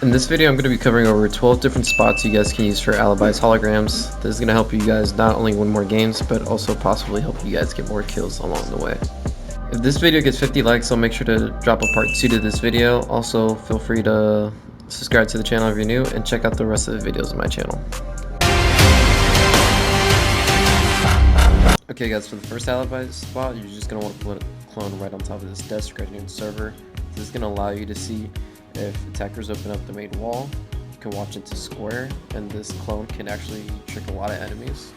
In this video, I'm going to be covering over 12 different spots you guys can use for Alibi's holograms. This is going to help you guys not only win more games, but also possibly help you guys get more kills along the way. If this video gets 50 likes, I'll make sure to drop a part 2 to this video. Also, feel free to subscribe to the channel if you're new, and check out the rest of the videos on my channel. Okay guys, for the first Alibi spot, you're just going to want to put a clone right on top of this desk right near the server. This is going to allow you to see if attackers open up the main wall. You can watch into square, and this clone can actually trick a lot of enemies.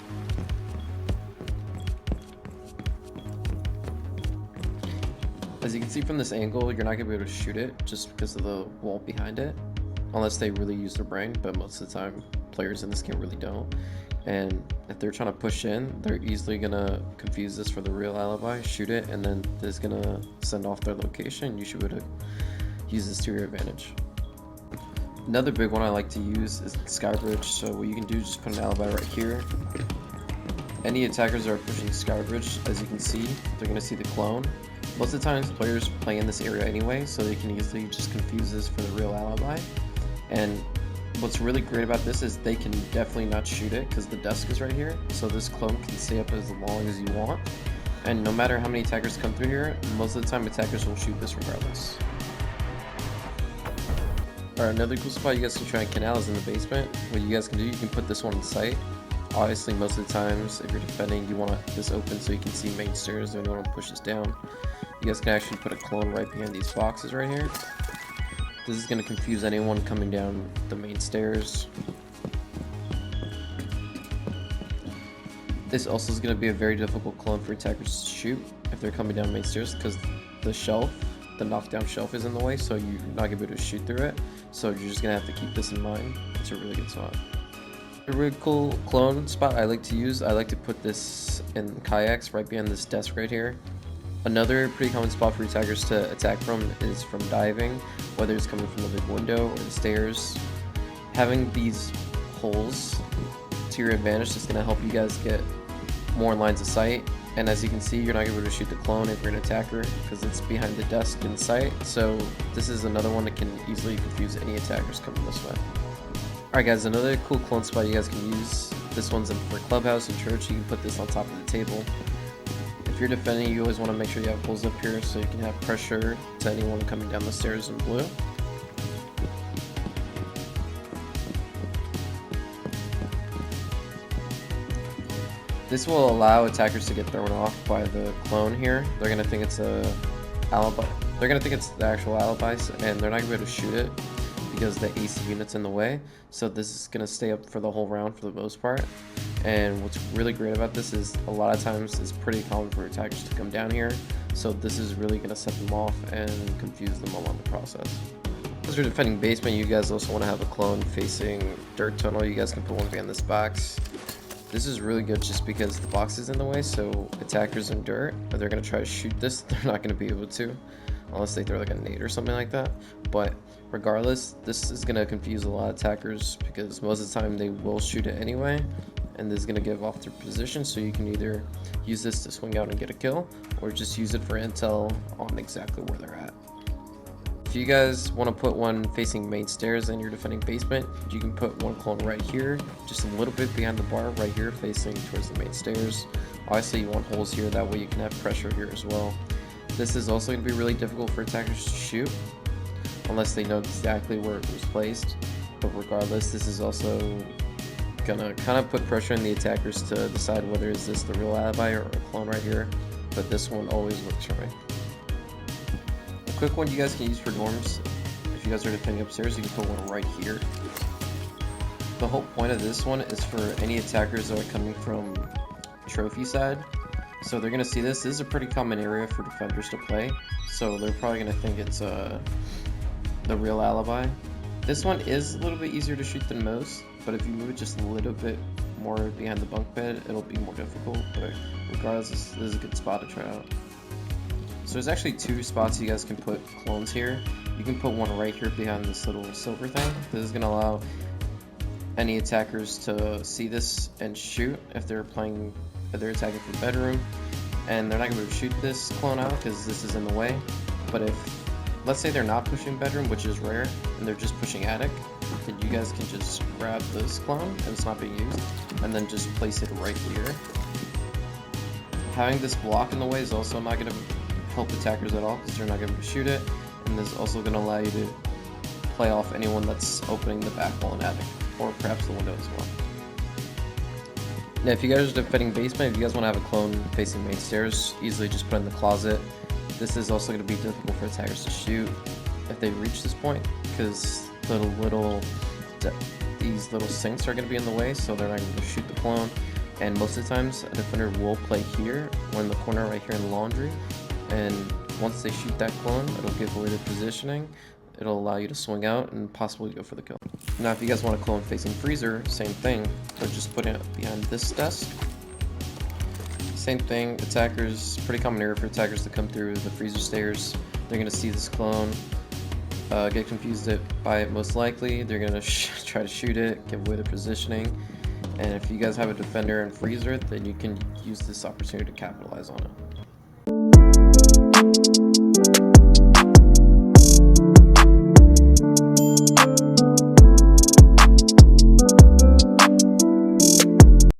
As you can see from this angle, you're not going to be able to shoot it just because of the wall behind it, unless they really use their brain, but most of the time players in this game really don't. And if they're trying to push in, they're easily going to confuse this for the real Alibi, shoot it, and then this is going to send off their location. You should be able to use this to your advantage. Another big one I like to use is Skybridge. So what you can do is just put an Alibi right here. Any attackers that are pushing Skybridge, as you can see, they're going to see the clone. Most of the times players play in this area anyway, so they can easily just confuse this for the real Alibi. And what's really great about this is they can definitely not shoot it because the desk is right here, so this clone can stay up as long as you want. And no matter how many attackers come through here, most of the time attackers will shoot this regardless. Alright, another cool spot you guys can try and canal is in the basement. What you guys can do, you can put this one in sight. Obviously, most of the times, if you're defending, you want this open so you can see main stairs, and you want to push this down. You guys can actually put a clone right behind these boxes right here. This is going to confuse anyone coming down the main stairs. This also is going to be a very difficult clone for attackers to shoot if they're coming down main stairs because the knockdown shelf is in the way, so you're not going to be able to shoot through it. So you're just going to have to keep this in mind. It's a really good spot. A really cool clone spot I like to use, I like to put this in kayaks right behind this desk right here. Another pretty common spot for attackers to attack from is from diving, whether it's coming from the big window or the stairs. Having these holes to your advantage is going to help you guys get more lines of sight. And as you can see, you're not going to be able to shoot the clone if you're an attacker because it's behind the desk in sight. So this is another one that can easily confuse any attackers coming this way. Alright guys, another cool clone spot you guys can use. This one's in for clubhouse and church. You can put this on top of the table. If you're defending, you always want to make sure you have holes up here so you can have pressure to anyone coming down the stairs in blue. This will allow attackers to get thrown off by the clone here. They're going to think it's a Alibi. They're going to think it's the actual Alibis, and they're not going to be able to shoot it because the AC unit's in the way. So this is going to stay up for the whole round for the most part. And what's really great about this is a lot of times it's pretty common for attackers to come down here. So this is really going to set them off and confuse them along the process. As you're defending basement, you guys also want to have a clone facing dirt tunnel. You guys can put one behind this box. This is really good just because the box is in the way, so attackers in dirt, if they're going to try to shoot this, they're not going to be able to, unless they throw like a nade or something like that. But regardless, this is going to confuse a lot of attackers because most of the time they will shoot it anyway, and this is going to give off their position, so you can either use this to swing out and get a kill, or just use it for intel on exactly where they're at. If you guys want to put one facing main stairs and you're defending basement, you can put one clone right here, just a little bit behind the bar right here facing towards the main stairs. Obviously you want holes here, that way you can have pressure here as well. This is also going to be really difficult for attackers to shoot, unless they know exactly where it was placed. But regardless, this is also going to kind of put pressure on the attackers to decide whether is this the real Alibi or a clone right here. But this one always works for me. A quick one you guys can use for dorms, if you guys are defending upstairs, you can put one right here. The whole point of this one is for any attackers that are coming from trophy side. So they're going to see this. This is a pretty common area for defenders to play, so they're probably going to think it's the real Alibi. This one is a little bit easier to shoot than most, but if you move it just a little bit more behind the bunk bed, it'll be more difficult. But regardless, this is a good spot to try out. So there's actually two spots you guys can put clones here. You can put one right here behind this little silver thing. This is going to allow any attackers to see this and shoot if they're attacking from bedroom. And they're not going to be able to shoot this clone out because this is in the way. But if let's say they're not pushing bedroom, which is rare, and they're just pushing attic, then you guys can just grab this clone, and it's not being used, and then just place it right here. Having this block in the way is also not going to help attackers at all, because they're not going to shoot it, and this is also going to allow you to play off anyone that's opening the back wall and attic, or perhaps the window as well. Now, if you guys are defending basement, if you guys want to have a clone facing main stairs, easily just put in the closet. This is also going to be difficult for attackers to shoot if they reach this point, because these little sinks are going to be in the way, so they're not going to shoot the clone. And most of the times, a defender will play here, or in the corner right here in laundry, and once they shoot that clone, it'll give away their positioning. It'll allow you to swing out and possibly go for the kill. Now, if you guys want a clone facing freezer, same thing, but just put it behind this desk. Same thing, attackers, pretty common area for attackers to come through the freezer stairs. They're going to see this clone, get confused by it most likely. They're going to try to shoot it, give away their positioning. And if you guys have a defender and freezer, then you can use this opportunity to capitalize on it.